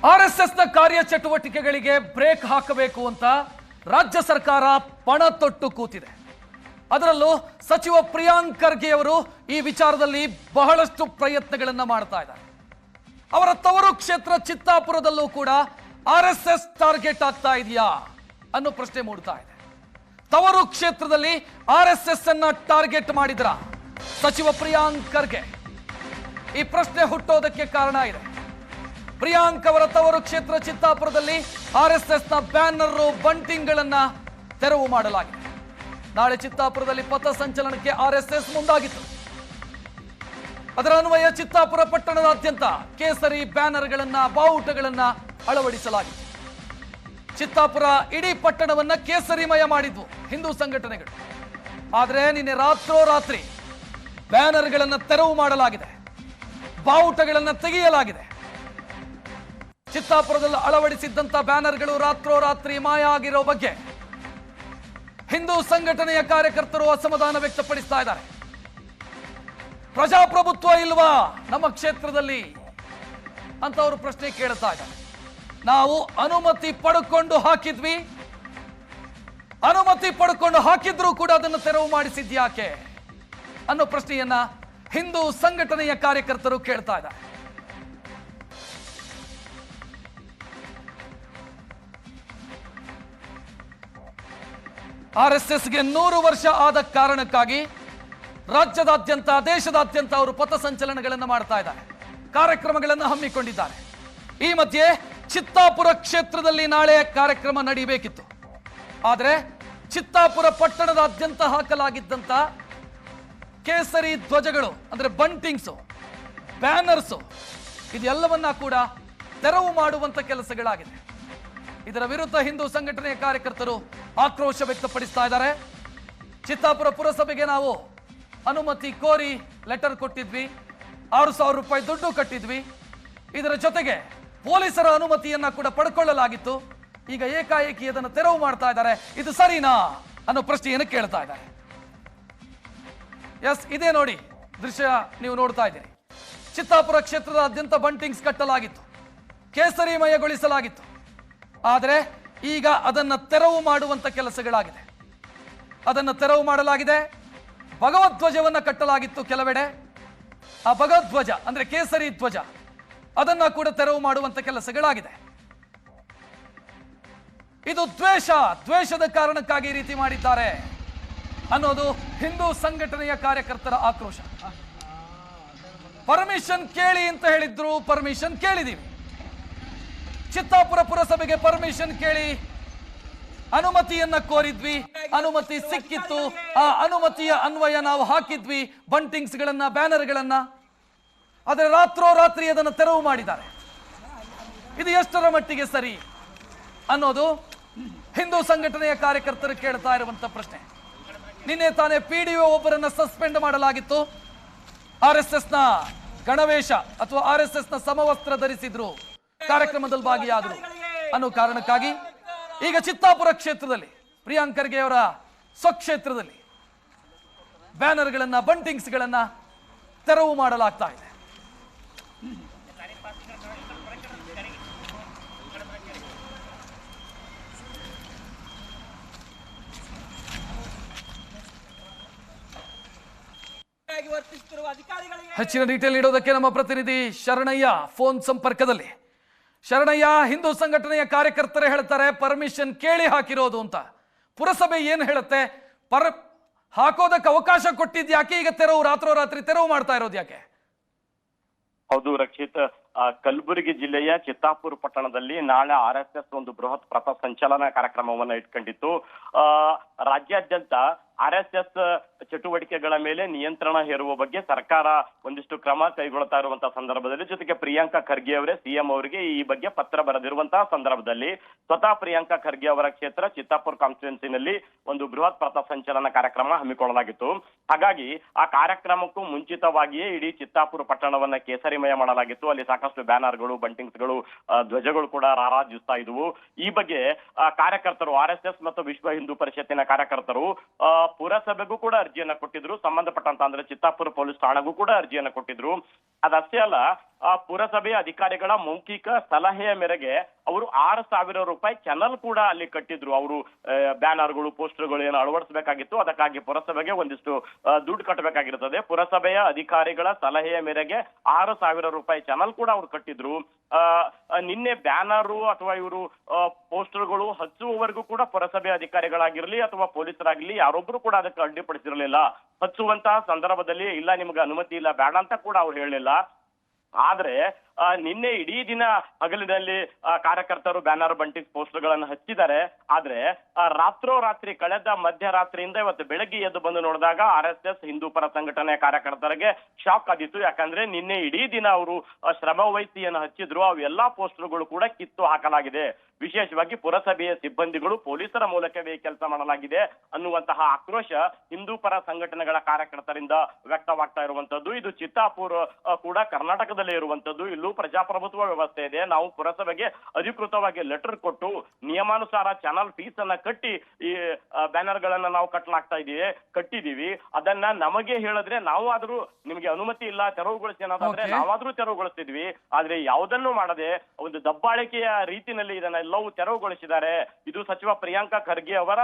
ಆರ್ಎಸ್ಎಸ್ನ ಕಾರ್ಯಚಟುವಟಿಕೆಗಳಿಗೆ break ಹಾಕಬೇಕು ಅಂತ ರಾಜ್ಯ ಸರ್ಕಾರ ಪಣ ತೊಟ್ಟು ಕೂತಿದೆ. ಅದರಲ್ಲೂ ಸಚಿವ ಪ್ರಿಯಾಂಕ್ ಖರ್ಗೆ ಅವರು ಈ ವಿಚಾರದಲ್ಲಿ ಬಹಳಷ್ಟು ಪ್ರಯತ್ನಗಳನ್ನು ಮಾಡ್ತಾ ಇದ್ದಾರೆ. ಅವರ ತವರು ಕ್ಷೇತ್ರ ಚಿತ್ತಾಪುರದಲ್ಲೂ ಕೂಡ ಆರ್ಎಸ್ಎಸ್ ಟಾರ್ಗೆಟ್ ಆಗ್ತಾ ಇದೆಯಾ ಅನ್ನೋ ಪ್ರಶ್ನೆ ಮೂಡ್ತಾ ಇದೆ. ತವರು ಕ್ಷೇತ್ರದಲ್ಲಿ ಆರ್ಎಸ್ಎಸ್ ಅನ್ನ ಟಾರ್ಗೆಟ್ ಮಾಡಿದ್ರ ಸಚಿವ ಪ್ರಿಯಾಂಕ್ ಖರ್ಗೆ? ಈ ಪ್ರಶ್ನೆ ಹುಟ್ಟೋದಕ್ಕೆ ಕಾರಣ ಇದೆ. ಪ್ರಿಯಾಂಕ್ ಅವರ ತವರು ಕ್ಷೇತ್ರ ಚಿತ್ತಾಪುರದಲ್ಲಿ ಆರ್ಎಸ್ಎಸ್ನ ಬ್ಯಾನರ್ ಬಂಟಿಂಗ್ಗಳನ್ನ ತೆರವು ಮಾಡಲಾಗಿದೆ. ನಾಳೆ ಚಿತ್ತಾಪುರದಲ್ಲಿ ಪಥಸಂಚಲನಕ್ಕೆ ಆರ್ಎಸ್ಎಸ್ ಮುಂದಾಗಿತ್ತು. ಅದರ ಅನ್ವಯ ಚಿತ್ತಾಪುರ ಪಟ್ಟಣದಾದ್ಯಂತ ಕೇಸರಿ ಬ್ಯಾನರ್ಗಳನ್ನ ಬಾವುಟಗಳನ್ನ ಅಳವಡಿಸಲಾಗಿತ್ತು. ಚಿತ್ತಾಪುರ ಇಡೀ ಪಟ್ಟಣವನ್ನ ಕೇಸರಿಮಯ ಮಾಡಿದ್ವು ಹಿಂದೂ ಸಂಘಟನೆಗಳು. ಆದರೆ ನಿನ್ನೆ ರಾತ್ರೋರಾತ್ರಿ ಬ್ಯಾನರ್ಗಳನ್ನ ತೆರವು ಮಾಡಲಾಗಿದೆ, ಬಾವುಟಗಳನ್ನ ತೆಗೆಯಲಾಗಿದೆ. ಚಿತ್ತಾಪುರದಲ್ಲಿ ಅಳವಡಿಸಿದ್ದಂತ ಬ್ಯಾನರ್ಗಳು ರಾತ್ರೋರಾತ್ರಿ ಮಾಯ ಆಗಿರೋ ಬಗ್ಗೆ ಹಿಂದೂ ಸಂಘಟನೆಯ ಕಾರ್ಯಕರ್ತರು ಅಸಮಾಧಾನ ವ್ಯಕ್ತಪಡಿಸ್ತಾ ಇದ್ದಾರೆ. ಪ್ರಜಾಪ್ರಭುತ್ವ ಇಲ್ವಾ ನಮ್ಮ ಕ್ಷೇತ್ರದಲ್ಲಿ ಅಂತ ಅವರು ಪ್ರಶ್ನೆ ಕೇಳ್ತಾ ಇದ್ದಾರೆ. ನಾವು ಅನುಮತಿ ಪಡ್ಕೊಂಡು ಹಾಕಿದ್ವಿ, ಅನುಮತಿ ಪಡ್ಕೊಂಡು ಹಾಕಿದ್ರೂ ಕೂಡ ಅದನ್ನು ತೆರವು ಮಾಡಿಸಿದ್ಯಾಕೆ ಅನ್ನೋ ಪ್ರಶ್ನೆಯನ್ನ ಹಿಂದೂ ಸಂಘಟನೆಯ ಕಾರ್ಯಕರ್ತರು ಕೇಳ್ತಾ ಇದ್ದಾರೆ. ಆರ್ಎಸ್ಎಸ್ಗೆ 100 ವರ್ಷ ಆದ ಕಾರಣಕ್ಕಾಗಿ ರಾಜ್ಯದಾದ್ಯಂತ ದೇಶದಾದ್ಯಂತ ಅವರು ಪಥಸಂಚಲನಗಳನ್ನು ಮಾಡ್ತಾ ಇದ್ದಾರೆ, ಕಾರ್ಯಕ್ರಮಗಳನ್ನು ಹಮ್ಮಿಕೊಂಡಿದ್ದಾರೆ. ಈ ಮಧ್ಯೆ ಚಿತ್ತಾಪುರ ಕ್ಷೇತ್ರದಲ್ಲಿ ನಾಳೆ ಕಾರ್ಯಕ್ರಮ ನಡೆಯಬೇಕಿತ್ತು. ಆದರೆ ಚಿತ್ತಾಪುರ ಪಟ್ಟಣದಾದ್ಯಂತ ಹಾಕಲಾಗಿದ್ದಂತ ಕೇಸರಿ ಧ್ವಜಗಳು ಅಂದ್ರೆ ಬಂಟಿಂಗ್ಸು, ಬ್ಯಾನರ್ಸು ಇದೆಲ್ಲವನ್ನ ಕೂಡ ತೆರವು ಮಾಡುವಂತ ಕೆಲಸಗಳಾಗಿದೆ. ಇದರ ವಿರುದ್ಧ ಹಿಂದೂ ಸಂಘಟನೆಯ ಕಾರ್ಯಕರ್ತರು ಆಕ್ರೋಶ ವ್ಯಕ್ತಪಡಿಸ್ತಾ ಇದ್ದಾರೆ. ಚಿತ್ತಾಪುರ ಪುರಸಭೆಗೆ ನಾವು ಅನುಮತಿ ಕೋರಿ ಲೆಟರ್ ಕೊಟ್ಟಿದ್ವಿ, 6,000 ರೂಪಾಯಿ ದುಡ್ಡು ಕಟ್ಟಿದ್ವಿ, ಇದರ ಜೊತೆಗೆ ಪೊಲೀಸರ ಅನುಮತಿಯನ್ನ ಕೂಡ ಪಡ್ಕೊಳ್ಳಲಾಗಿತ್ತು. ಈಗ ಏಕಾಏಕಿ ಅದನ್ನು ತೆರವು ಮಾಡ್ತಾ ಇದ್ದಾರೆ, ಇದು ಸರಿನಾ ಅನ್ನೋ ಪ್ರಶ್ನೆಯನ್ನು ಕೇಳ್ತಾ ಇದ್ದಾರೆ. ಎಸ್, ಇದೇ ನೋಡಿ ದೃಶ್ಯ ನೀವು ನೋಡ್ತಾ ಇದ್ದೀರಿ. ಚಿತ್ತಾಪುರ ಕ್ಷೇತ್ರದಾದ್ಯಂತ ಬಂಟಿಂಗ್ಸ್ ಕಟ್ಟಲಾಗಿತ್ತು, ಕೇಸರಿಮಯಗೊಳಿಸಲಾಗಿತ್ತು. ಆದರೆ ಈಗ ಅದನ್ನು ತೆರವು ಮಾಡುವಂತ ಕೆಲಸಗಳಾಗಿದೆ. ಅದನ್ನು ತೆರವು ಮಾಡಲಾಗಿದೆ. ಭಗವಧ್ವಜವನ್ನು ಕಟ್ಟಲಾಗಿತ್ತು ಕೆಲವೆಡೆ. ಆ ಭಗವಧ್ವಜ ಅಂದ್ರೆ ಕೇಸರಿ ಧ್ವಜ ಅದನ್ನ ಕೂಡ ತೆರವು ಮಾಡುವಂತ ಕೆಲಸಗಳಾಗಿದೆ. ಇದು ದ್ವೇಷದ ಕಾರಣಕ್ಕಾಗಿ ಈ ರೀತಿ ಮಾಡಿದ್ದಾರೆ ಅನ್ನೋದು ಹಿಂದೂ ಸಂಘಟನೆಯ ಕಾರ್ಯಕರ್ತರ ಆಕ್ರೋಶ. ಪರ್ಮಿಷನ್ ಕೇಳಿ ಅಂತ ಹೇಳಿದ್ರು, ಪರ್ಮಿಷನ್ ಕೇಳಿದೀವಿ. ಚಿತ್ತಾಪುರ ಪುರಸಭೆಗೆ ಪರ್ಮಿಷನ್ ಕೇಳಿ ಅನುಮತಿಯನ್ನ ಕೋರಿದ್ವಿ, ಅನುಮತಿ ಸಿಕ್ಕಿತ್ತು. ಆ ಅನುಮತಿಯ ಅನ್ವಯ ನಾವು ಹಾಕಿದ್ವಿ ಬಂಟಿಂಗ್ಸ್ ಗಳನ್ನ, ಬ್ಯಾನರ್ಗಳನ್ನ. ಆದರೆ ರಾತ್ರೋರಾತ್ರಿ ಅದನ್ನು ತೆರವು ಮಾಡಿದ್ದಾರೆ. ಇದು ಎಷ್ಟರ ಮಟ್ಟಿಗೆ ಸರಿ ಅನ್ನೋದು ಹಿಂದೂ ಸಂಘಟನೆಯ ಕಾರ್ಯಕರ್ತರು ಕೇಳ್ತಾ ಇರುವಂತ ಪ್ರಶ್ನೆ. ನಿನ್ನೆ ತಾನೇ ಪಿಡಿಒ ಒಬ್ಬರನ್ನ ಸಸ್ಪೆಂಡ್ ಮಾಡಲಾಗಿತ್ತು. ಆರ್ಎಸ್ಎಸ್ನ ಗಣವೇಶ ಅಥವಾ ಆರ್ಎಸ್ಎಸ್ನ ಸಮವಸ್ತ್ರ ಧರಿಸಿದ್ರು, ಕಾರ್ಯಕ್ರಮದಲ್ಲಿ ಭಾಗಿಯಾದರು ಅನ್ನೋ ಕಾರಣಕ್ಕಾಗಿ ಈಗ ಚಿತ್ತಾಪುರ ಕ್ಷೇತ್ರದಲ್ಲಿ ಪ್ರಿಯಾಂಕ್ ಖರ್ಗೆ ಅವರ ಸ್ವಕ್ಷೇತ್ರದಲ್ಲಿ ಬ್ಯಾನರ್ಗಳನ್ನ, ಬಂಟಿಂಗ್ಸ್ಗಳನ್ನ ತೆರವು ಮಾಡಲಾಗ್ತಾ ಇದೆ. ಹೆಚ್ಚಿನ ಡೀಟೇಲ್ ನೀಡೋದಕ್ಕೆ ನಮ್ಮ ಪ್ರತಿನಿಧಿ ಶರಣಯ್ಯ ಫೋನ್ ಸಂಪರ್ಕದಲ್ಲಿ. ಶರಣಯ್ಯ, ಹಿಂದೂ ಸಂಘಟನೆಯ ಕಾರ್ಯಕರ್ತರೇ ಹೇಳ್ತಾರೆ ಪರ್ಮಿಷನ್ ಕೇಳಿ ಹಾಕಿರೋದು ಅಂತ. ಪುರಸಭೆ ಏನು ಹೇಳುತ್ತೆ? ಹಾಕೋದಕ್ಕೆ ಅವಕಾಶ ಕೊಟ್ಟಿದ್ಯಾಕೆ? ಈಗ ತೆರವು ರಾತ್ರೋರಾತ್ರಿ ತೆರವು ಮಾಡ್ತಾ ಇರೋದು ಯಾಕೆ? ಹೌದು ರಕ್ಷಿತ್, ಕಲಬುರಗಿ ಜಿಲ್ಲೆಯ ಚಿತ್ತಾಪುರ ಪಟ್ಟಣದಲ್ಲಿ ನಾಳೆ ಆರ್ಎಸ್ಎಸ್ ಒಂದು ಬೃಹತ್ ಪಥ ಸಂಚಲನ ಕಾರ್ಯಕ್ರಮವನ್ನ ಇಟ್ಕೊಂಡಿತ್ತು. ರಾಜ್ಯಾದ್ಯಂತ ಆರ್ಎಸ್ಎಸ್ ಚಟುವಟಿಕೆಗಳ ಮೇಲೆ ನಿಯಂತ್ರಣ ಹೇರುವ ಬಗ್ಗೆ ಸರ್ಕಾರ ಒಂದಿಷ್ಟು ಕ್ರಮ ಕೈಗೊಳ್ತಾ ಇರುವಂತಹ ಸಂದರ್ಭದಲ್ಲಿ, ಜೊತೆಗೆ ಪ್ರಿಯಾಂಕಾ ಖರ್ಗೆ ಅವರೇ ಸಿಎಂ ಅವರಿಗೆ ಈ ಬಗ್ಗೆ ಪತ್ರ ಬರೆದಿರುವಂತಹ ಸಂದರ್ಭದಲ್ಲಿ ಸ್ವತಃ ಪ್ರಿಯಾಂಕಾ ಖರ್ಗೆ ಅವರ ಕ್ಷೇತ್ರ ಚಿತ್ತಾಪುರ ಕಾನ್ಸ್ಟಿಟ್ಯೂನ್ಸಿನಲ್ಲಿ ಒಂದು ಬೃಹತ್ ಪಥ ಸಂಚಲನ ಕಾರ್ಯಕ್ರಮ ಹಮ್ಮಿಕೊಳ್ಳಲಾಗಿತ್ತು. ಹಾಗಾಗಿ ಆ ಕಾರ್ಯಕ್ರಮಕ್ಕೂ ಮುಂಚಿತವಾಗಿಯೇ ಇಡೀ ಚಿತ್ತಾಪುರ ಪಟ್ಟಣವನ್ನ ಕೇಸರಿಮಯ ಮಾಡಲಾಗಿತ್ತು. ಅಲ್ಲಿ ಸಾಕಷ್ಟು ಬ್ಯಾನರ್ಗಳು, ಬಂಟಿಂಗ್ಸ್ಗಳು, ಧ್ವಜಗಳು ಕೂಡ ರಾರಾಜಿಸ್ತಾ ಇದ್ವು. ಈ ಬಗ್ಗೆ ಕಾರ್ಯಕರ್ತರು, ಆರ್ಎಸ್ಎಸ್ ಮತ್ತು ವಿಶ್ವ ಹಿಂದೂ ಪರಿಷತ್ತಿನ ಕಾರ್ಯಕರ್ತರು ಪುರಸಭೆಗೂ ಕೂಡ ಅರ್ಜಿಯನ್ನ ಕೊಟ್ಟಿದ್ರು. ಸಂಬಂಧಪಟ್ಟಂತ ಅಂದ್ರೆ ಚಿತ್ತಾಪುರ ಪೊಲೀಸ್ ಠಾಣೆಗೂ ಕೂಡ ಅರ್ಜಿಯನ್ನ ಕೊಟ್ಟಿದ್ರು. ಅದಷ್ಟೇ ಅಲ್ಲ, ಪುರಸಭೆ ಅಧಿಕಾರಿಗಳ ಮೌಖಿಕ ಸಲಹೆಯ ಮೇರೆಗೆ ಅವರು 6,000 ರೂಪಾಯಿ ಚಾನಲ್ ಕೂಡ ಅಲ್ಲಿ ಕಟ್ಟಿದ್ರು. ಅವರು ಬ್ಯಾನರ್ಗಳು ಪೋಸ್ಟರ್ಗಳು ಏನು ಅಳವಡಿಸಬೇಕಾಗಿತ್ತು, ಅದಕ್ಕಾಗಿ ಪುರಸಭೆಗೆ ಒಂದಿಷ್ಟು ದುಡ್ಡು ಕಟ್ಟಬೇಕಾಗಿರುತ್ತದೆ. ಪುರಸಭೆಯ ಅಧಿಕಾರಿಗಳ ಸಲಹೆಯ ಮೇರೆಗೆ 6,000 ರೂಪಾಯಿ ಚಾನಲ್ ಕೂಡ ಅವ್ರು ಕಟ್ಟಿದ್ರು. ನಿನ್ನೆ ಬ್ಯಾನರು ಅಥವಾ ಇವರು ಪೋಸ್ಟರ್ಗಳು ಹಚ್ಚುವವರೆಗೂ ಕೂಡ ಪುರಸಭೆ ಅಧಿಕಾರಿಗಳಾಗಿರ್ಲಿ ಅಥವಾ ಪೊಲೀಸರಾಗಿರ್ಲಿ ಯಾರೊಬ್ರು ಕೂಡ ಅದಕ್ಕೆ ಅಡ್ಡಿಪಡಿಸಿರಲಿಲ್ಲ. ಹಚ್ಚುವಂತಹ ಸಂದರ್ಭದಲ್ಲಿ ಇಲ್ಲ ನಿಮ್ಗೆ ಅನುಮತಿ ಇಲ್ಲ ಬೇಡ ಅಂತ ಕೂಡ ಅವ್ರು ಹೇಳಲಿಲ್ಲ. ಆದ್ರೆ ನಿನ್ನೆ ಇಡೀ ದಿನ ಹಗಲಿನಲ್ಲಿ ಕಾರ್ಯಕರ್ತರು ಬ್ಯಾನರ್ ಬಂಟಿಂಗ್ ಪೋಸ್ಟರ್ ಗಳನ್ನು ಹಚ್ಚಿದ್ದಾರೆ. ಆದ್ರೆ ರಾತ್ರೋರಾತ್ರಿ ಕಳೆದ ಮಧ್ಯರಾತ್ರಿಯಿಂದ ಇವತ್ತು ಬೆಳಗ್ಗೆ ಎದ್ದು ಬಂದು ನೋಡಿದಾಗ RSS ಹಿಂದೂ ಪರ ಸಂಘಟನೆ ಕಾರ್ಯಕರ್ತರಿಗೆ ಶಾಕ್ ಆದಿತ್ತು. ಯಾಕಂದ್ರೆ ನಿನ್ನೆ ಇಡೀ ದಿನ ಅವರು ಶ್ರಮ ವಹಿಸಿ ಏನು ಹಚ್ಚಿದ್ರು ಅವೆಲ್ಲಾ ಪೋಸ್ಟರ್ಗಳು ಕೂಡ ಕಿತ್ತು ಹಾಕಲಾಗಿದೆ. ವಿಶೇಷವಾಗಿ ಪುರಸಭೆಯ ಸಿಬ್ಬಂದಿಗಳು ಪೊಲೀಸರ ಮೂಲಕವೇ ಕೆಲಸ ಮಾಡಲಾಗಿದೆ ಅನ್ನುವಂತಹ ಆಕ್ರೋಶ ಹಿಂದೂ ಪರ ಸಂಘಟನೆಗಳ ಕಾರ್ಯಕರ್ತರಿಂದ ವ್ಯಕ್ತವಾಗ್ತಾ ಇರುವಂತದ್ದು. ಇದು ಚಿತ್ತಾಪುರ ಕೂಡ ಕರ್ನಾಟಕದಲ್ಲೇ ಇರುವಂತದ್ದು. ಇಲ್ಲೂ ಪ್ರಜಾಪ್ರಭುತ್ವ ವ್ಯವಸ್ಥೆ ಇದೆ. ನಾವು ಪುರಸಭೆಗೆ ಅಧಿಕೃತವಾಗಿ ಲೆಟರ್ ಕೊಟ್ಟು ನಿಯಮಾನುಸಾರ ಚಾನಲ್ ಫೀಸ್ ಅನ್ನ ಕಟ್ಟಿ ಈ ಬ್ಯಾನರ್ ಗಳನ್ನ ನಾವು ಕಟ್ಟಿದೀವಿ. ಅದನ್ನ ನಮಗೆ ಹೇಳಿದ್ರೆ ನಾವು ಆದ್ರೂ ನಿಮ್ಗೆ ಅನುಮತಿ ಇಲ್ಲ ತೆರವುಗೊಳಿಸಿ ಅನ್ನೋದಾದ್ರೆ ನಾವಾದ್ರೂ ತೆರವುಗೊಳಿಸ್ತಿದ್ವಿ. ಆದ್ರೆ ಯಾವುದನ್ನು ಮಾಡದೆ ಒಂದು ದಬ್ಬಾಳಿಕೆಯ ರೀತಿಯಲ್ಲಿ ಇದನ್ನೆಲ್ಲವೂ ತೆರವುಗೊಳಿಸಿದ್ದಾರೆ. ಇದು ಸಚಿವ ಪ್ರಿಯಾಂಕಾ ಖರ್ಗೆ ಅವರ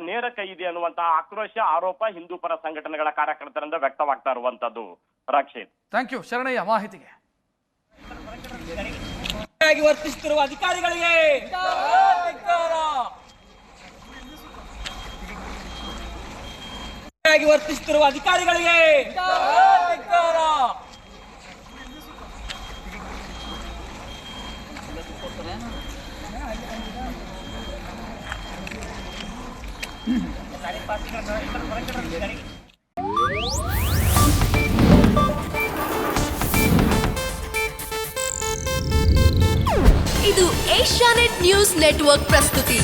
ನೇರ ಕೈ ಇದೆ ಅನ್ನುವಂತಹ ಆಕ್ರೋಶ ಆರೋಪ ಹಿಂದೂ ಪರ ಸಂಘಟನೆಗಳ ಕಾರ್ಯಕರ್ತರಿಂದ ವ್ಯಕ್ತವಾಗ್ತಾ ಇರುವಂತದ್ದು. ರಕ್ಷಿತ್, ಥ್ಯಾಂಕ್ ಯು ಶರಣಯ್ಯ ಮಾಹಿತಿಗೆ. ವರ್ತಿಸುತ್ತಿರುವ ಅಧಿಕಾರಿಗಳಿಗೆ ವರ್ತಿಸುತ್ತಿರುವ ಅಧಿಕಾರಿಗಳಿಗೆ ಇದು ಏಷ್ಯಾನೆಟ್ ನ್ಯೂಸ್ ನೆಟ್ವರ್ಕ್ ಪ್ರಸ್ತುತಿ.